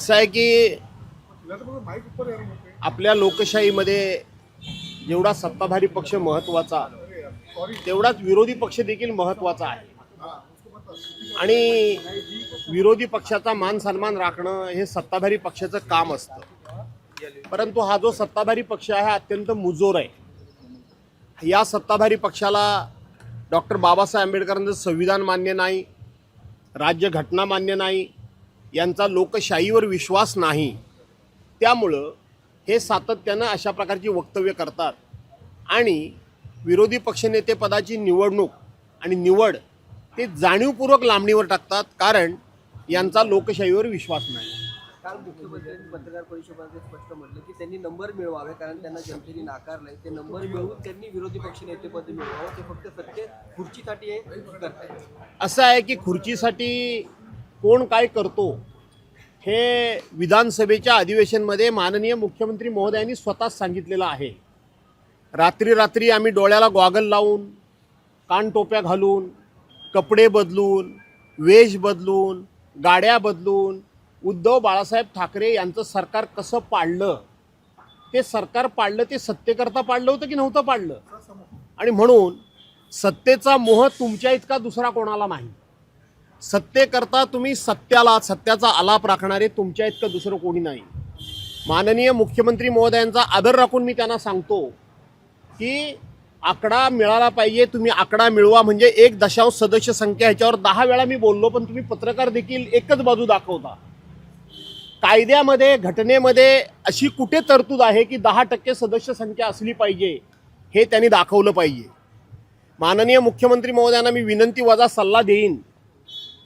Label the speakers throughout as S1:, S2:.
S1: असं आहे की आपल्या लोकशाहीमध्ये जेवढा सत्ताधारी पक्ष महत्त्वाचा तेवढाच विरोधी पक्ष देखील महत्त्वाचा आहे आणि विरोधी पक्षाचा मान सन्मान राखणं हे सत्ताधारी पक्षाचं काम असतं. परंतु हा जो सत्ताधारी पक्ष आहे हा अत्यंत मुजोर आहे. या सत्ताधारी पक्षाला डॉक्टर बाबासाहेब आंबेडकरांचं संविधान मान्य नाही, राज्यघटना मान्य नाही, यांचा लोकशाहीवर विश्वास नाही. त्यामुळं हे सातत्यानं अशा प्रकारची वक्तव्य करतात आणि विरोधी पक्षनेतेपदाची निवडणूक आणि निवड ते जाणीवपूर्वक लांबणीवर टाकतात, कारण यांचा लोकशाहीवर विश्वास नाही.
S2: काल मुख्यमंत्र्यांनी पत्रकार परिषदेमध्ये स्पष्ट म्हटलं की त्यांनी नंबर मिळवावे, कारण त्यांना जनतेने नाकारलंय. ते नंबर मिळवून त्यांनी विरोधी पक्ष नेतेपद मिळवावं, ते फक्त सत्य खुर्चीसाठी हे करतायत.
S1: असं आहे की खुर्चीसाठी कोण काय करतो हे विधानसभेच्या अधिवेशनमध्ये माननीय मुख्यमंत्री महोदयांनी स्वतःच सांगितलेलं आहे. रात्री रात्री आम्ही डोळ्याला गॉगल लावून, कानटोप्या घालून, कपडे बदलून, वेश बदलून, गाड्या बदलून उद्धव बाळासाहेब ठाकरे यांचं सरकार कसं पाडलं, ते सरकार पाडलं ते सत्तेकरता पाडलं होतं की नव्हतं पाडलं. आणि म्हणून सत्तेचा मोह तुमच्या इतका दुसरा कोणाला नाही. सत्तेकरता तुम्ही सत्याचा आलाप राखणारे तुमच्या इतकं दुसरं कोणी नाही. माननीय मुख्यमंत्री महोदयांचा आदर राखून मी त्यांना सांगतो की आकडा मिळाला पाहिजे, तुम्ही आकडा मिळवा. म्हणजे 1 सदस्य संख्या ह्याच्यावर 10 वेळा मी बोललो, पण तुम्ही पत्रकार देखील एकच बाजू दाखवता. कायद्यामध्ये घटनेमध्ये अशी कुठे तरतूद आहे की 10% सदस्य संख्या असली पाहिजे, हे त्यांनी दाखवलं पाहिजे. माननीय मुख्यमंत्री महोदयांना मी विनंती वजा सल्ला देईन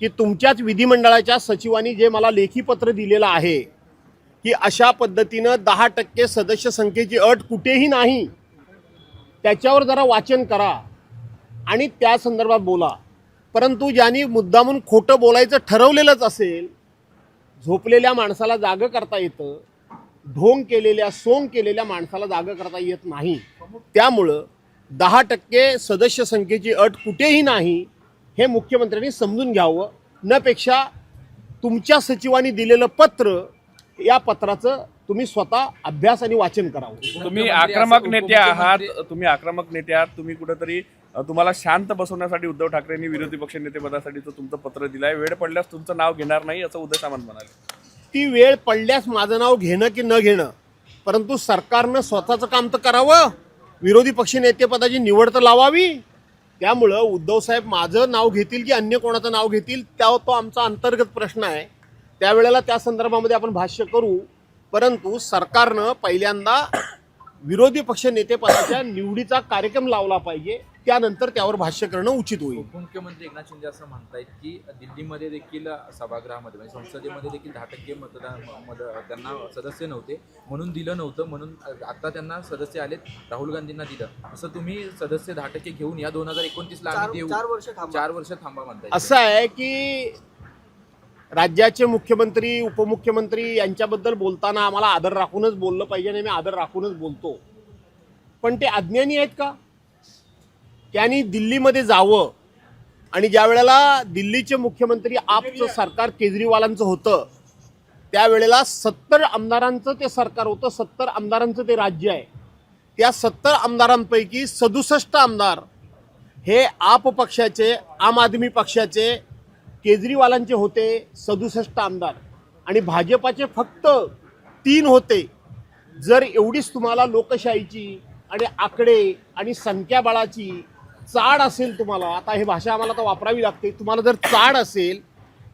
S1: की तुमच्याच विधिमंडळाच्या सचिवांनी जे मला लेखी पत्र दिलेलं आहे की अशा पद्धतीनं 10% सदस्य संख्येची अट कुठेही नाही, त्याच्यावर जरा वाचन करा आणि त्या संदर्भात बोला. परंतु ज्यांनी मुद्दामून खोटं बोलायचं ठरवलेलंच असेल, झोपलेल्या माणसाला जागं करता येतं, ढोंग केलेल्या सोंग केलेल्या माणसाला जागं करता येत नाही. त्यामुळं 10% सदस्य संख्येची अट कुठेही नाही हे मुख्यमंत्र्यांनी समजून घ्यावं. न पेक्षा तुमच्या सचिवांनी दिलेलं पत्र, या पत्राचं तुम्ही स्वतः अभ्यास आणि वाचन करावं.
S3: तुम्ही आक्रमक नेते आहात, तुम्ही कुठेतरी तुम्हाला शांत बसवण्यासाठी उद्धव ठाकरेंनी विरोधी पक्ष नेतेपदासाठीचं तुमचं पत्र दिलंय. वेळ पडल्यास तुमचं नाव घेणार नाही असं उदय सामंत म्हणाले.
S1: ती वेळ पडल्यास माझं नाव घेणं की न घेणं, परंतु सरकारनं स्वतःचं काम तर करावं, विरोधी पक्ष नेतेपदाची निवड तर लावावी. त्यामुळं उद्धव साहेब माझं नाव घेतील की अन्य कोणाचं नाव घेतील तो आमचा अंतर्गत प्रश्न आहे. त्यावेळेला त्या संदर्भामध्ये आपण भाष्य करू. परंतु सरकारनं पहिल्यांदा विरोधी पक्ष नेतेपदाच्या निवडीचा कार्यक्रम लावला पाहिजे, त्यानंतर त्यावर भाष्य करणं उचित होईल.
S4: उपमुख्यमंत्री एकनाथ शिंदे असं म्हणतायत की दिल्लीमध्ये देखील सभागृहामध्ये म्हणजे संसदेमध्ये देखील 10% मतदान त्यांना सदस्य नव्हते म्हणून दिलं नव्हतं, म्हणून आता त्यांना सदस्य आलेत, राहुल गांधींना दिलं. असं तुम्ही सदस्य 10% घेऊन या 2029ला आम्ही देऊ, 4 वर्ष थांबा म्हणताय.
S1: असं आहे की राज्याचे मुख्यमंत्री उपमुख्यमंत्री यांच्याबद्दल बोलताना आम्हाला आदर राखूनच बोललं पाहिजे आणि मी आदर राखूनच बोलतो. पण ते अज्ञानी आहेत का? त्यांनी दिल्लीमध्ये जावं आणि ज्या वेळेला दिल्लीचे मुख्यमंत्री आपचं सरकार केजरीवालांचं होतं, त्यावेळेला 70 आमदारांचं ते सरकार होतं, 70 आमदारांचं ते राज्य आहे. त्या 70 आमदारांपैकी 67 आमदार हे आप पक्षाचे, आम आदमी पक्षाचे, केजरीवालांचे होते 67 आमदार आणि भाजपाचे फक्त 3 होते. जर एवढीच तुम्हाला लोकशाहीची आणि आकडे आणि संख्याबळाची चाड असेल तुम्हाला, आता ही भाषा आम्हाला तर वापरावी लागते, तुम्हाला जर चाड असेल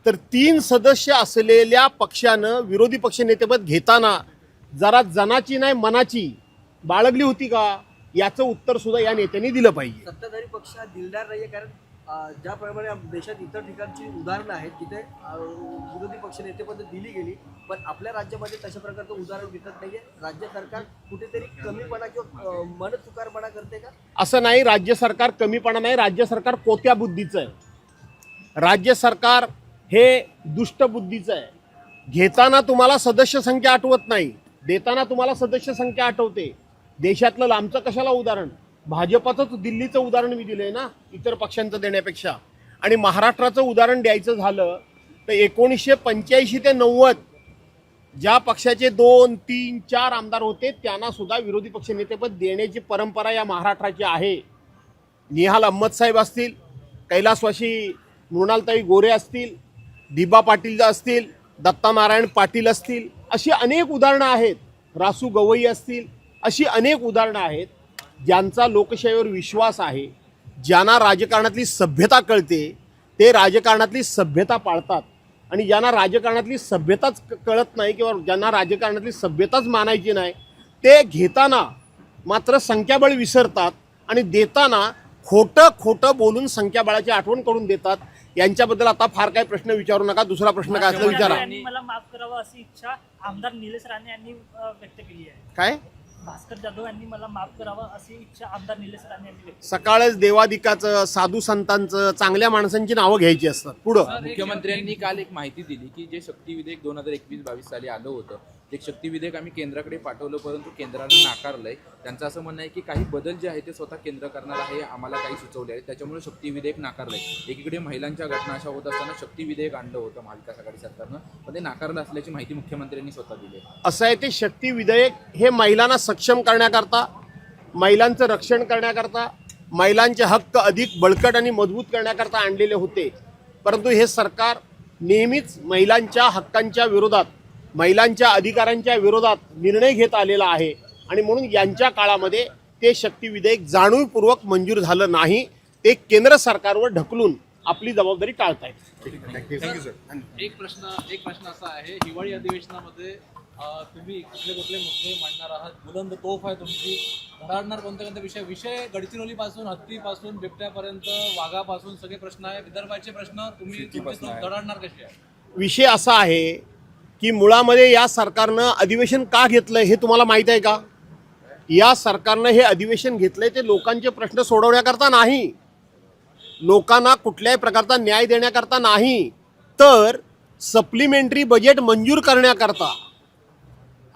S1: तर 3 सदस्य असलेल्या पक्षानं विरोधी पक्षनेतेपद घेताना जरा जनाची नाही मनाची बाळगली होती का, याचं उत्तर सुद्धा या नेत्यांनी दिलं पाहिजे.
S2: सत्ताधारी पक्ष हा दिलदार नाहीये, कारण ज्याप्रमाणे देशात इतर ठिकाणची उदाहरणं आहेत तिथे विरोधी पक्ष नेतेपद दिली गेली, पण आपल्या राज्यामध्ये तशा प्रकारचं उदाहरण दिसत नाहीये. राज्य सरकार कुठेतरी कमीपणा किंवा मनचुकारपणा करते का?
S1: असं नाही, राज्य सरकार कमीपणा नाही, राज्य सरकार कोत्या बुद्धीचं आहे. राज्य सरकार हे दुष्ट बुद्धीचं आहे. घेताना तुम्हाला सदस्य संख्या आठवत नाही, देताना तुम्हाला सदस्य संख्या आठवते. देशातलं लांबचं कशाला उदाहरण, भाजपाचंच दिल्लीचं उदाहरण मी दिलंय ना इतर पक्षांचं देण्यापेक्षा. आणि महाराष्ट्राचं उदाहरण द्यायचं झालं तर 1985 ते 90 ज्या पक्षाचे 2, 3, 4 आमदार होते त्यांना सुद्धा विरोधी पक्षनेतेपद देण्याची परंपरा या महाराष्ट्राची आहे. निहाल अहमद साहेब असतील, कैलासवासी मृणालताई गोरे असतील, दिबा पाटील असतील, दत्ता नारायण पाटील असतील, अशी अनेक उदाहरणं आहेत. रासू गवई असतील, अशी अनेक उदाहरणं आहेत. ज्यांचा लोकशाहीवर विश्वास आहे, ज्यांना राजकारणातली सभ्यता कळते, ते राजकारणातली सभ्यता पाळतात. आणि ज्यांना राजकारणातली सभ्यताच कळत नाही किंवा ज्यांना राजकारणातली सभ्यताच मानायची नाही, ते घेताना मात्र संख्याबळ विसरतात आणि देताना खोटं खोटं बोलून संख्याबळाची आठवण करून देतात. यांच्याबद्दल आता फार काही प्रश्न विचारू नका. दुसरा प्रश्न काय असला विचारा.
S5: यांनी मला माफ करावं अशी इच्छा आमदार निलेश राणे यांनी व्यक्त केली आहे.
S1: काय
S5: भास्कर जाधव यांनी मला माफ करावं अशी इच्छा आमदार निलेश राणे यांनी व्यक्त
S1: सकाळच देवादिकाचं, साधू संतांचं, चांगल्या माणसांची नावं घ्यायची असतात. पुढं
S4: मुख्यमंत्र्यांनी काल एक माहिती दिली की जे शक्ती विधेयक 2021-22 साली आलं होतं, ते शक्ती विधेयक आम्ही केंद्राकडे पाठवलं, परंतु केंद्रानं नाकारलंय. त्यांचं असं म्हणणं आहे की काही बदल जे आहे ते स्वतः केंद्र करणार आहे, आम्हाला काही सुचवले आहे, त्याच्यामुळे शक्ती विधेयक नाकारलंय. एकीकडे महिलांच्या घटना अशा होत असताना शक्ती विधेयक आणलं होतं महाविकास आघाडी सरकारनं, पण ते नाकारलं असल्याची माहिती मुख्यमंत्र्यांनी स्वतः दिली आहे.
S1: असं आहे, ते शक्ती विधेयक हे महिलांना सक्षम करण्याकरता, महिलांचं रक्षण करण्याकरता, महिलांचे हक्क अधिक बळकट आणि मजबूत करण्याकरता आणलेले होते. परंतु हे सरकार नेहमीच महिलांच्या हक्कांच्या विरोधात, महिलांच्या अधिकारांच्या विरोधात निर्णय घेत आलेला आहे. आणि म्हणून यांच्या काळामध्ये ते शक्ती विधेयक जाणीवपूर्वक मंजूर झालं नाही. ते केंद्र सरकारवर ढकलून आपली जबाबदारी टाळतायत.
S6: एक प्रश्न असा आहे, हिवाळी अधिवेशनामध्ये तुम्ही कुठले मुद्दे मांडणार आहात? बुलंद तोफ आहे तुमची, धडाडणार कोणत्या विषय गडचिरोलीपासून हत्तीपासून बिबट्यापर्यंत, वाघापासून सगळे प्रश्न आहे. विदर्भाचे प्रश्न तुम्ही धडाडणार कसे आहे?
S1: विषय असा आहे की मुळामध्ये या सरकारनं अधिवेशन का घेतलं हे तुम्हाला माहीत आहे का? या सरकारनं हे अधिवेशन घेतलंय ते लोकांचे प्रश्न सोडवण्याकरता नाही, लोकांना कुठल्याही प्रकारचा न्याय देण्याकरता नाही, तर सप्लिमेंटरी बजेट मंजूर करण्याकरता.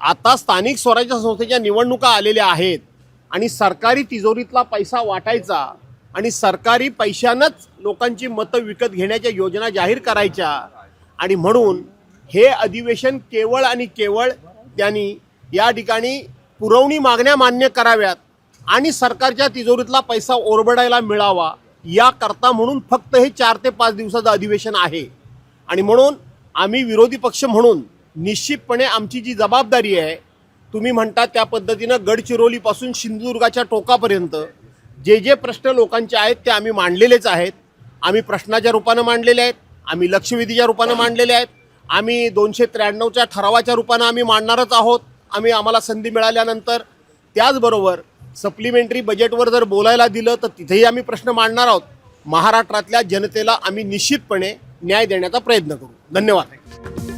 S1: आता स्थानिक स्वराज्य संस्थेच्या निवडणुका आलेल्या आहेत आणि सरकारी तिजोरीतला पैसा वाटायचा आणि सरकारी पैशानंच लोकांची मतं विकत घेण्याच्या योजना जाहीर करायच्या. आणि म्हणून हे अधिवेशन केवळ आणि केवळ त्यांनी या ठिकाणी पुरवणी मागण्या मान्य कराव्यात आणि सरकारच्या तिजोरीतला पैसा ओरबडायला मिळावा याकरता म्हणून फक्त हे 4 ते 5 दिवसाचं अधिवेशन आहे. आणि म्हणून आम्ही विरोधी पक्ष म्हणून निश्चितपणे आमची जी जबाबदारी आहे, तुम्ही म्हणता त्या पद्धतीनं गडचिरोलीपासून सिंधुदुर्गाच्या टोकापर्यंत जे जे प्रश्न लोकांचे आहेत ते आम्ही मांडलेलेच आहेत. आम्ही प्रश्नाच्या रूपानं मांडलेले आहेत, आम्ही लक्षवेधीच्या रूपानं मांडलेले आहेत, आम्ही 293च्या ठरावाच्या रूपानं आम्ही मांडणारच आहोत आम्हाला संधी मिळाल्यानंतर. त्याचबरोबर सप्लिमेंटरी बजेटवर जर बोलायला दिलं तर तिथेही आम्ही प्रश्न मांडणार आहोत. महाराष्ट्रातल्या जनतेला आम्ही निश्चितपणे न्याय देण्याचा प्रयत्न करू. धन्यवाद.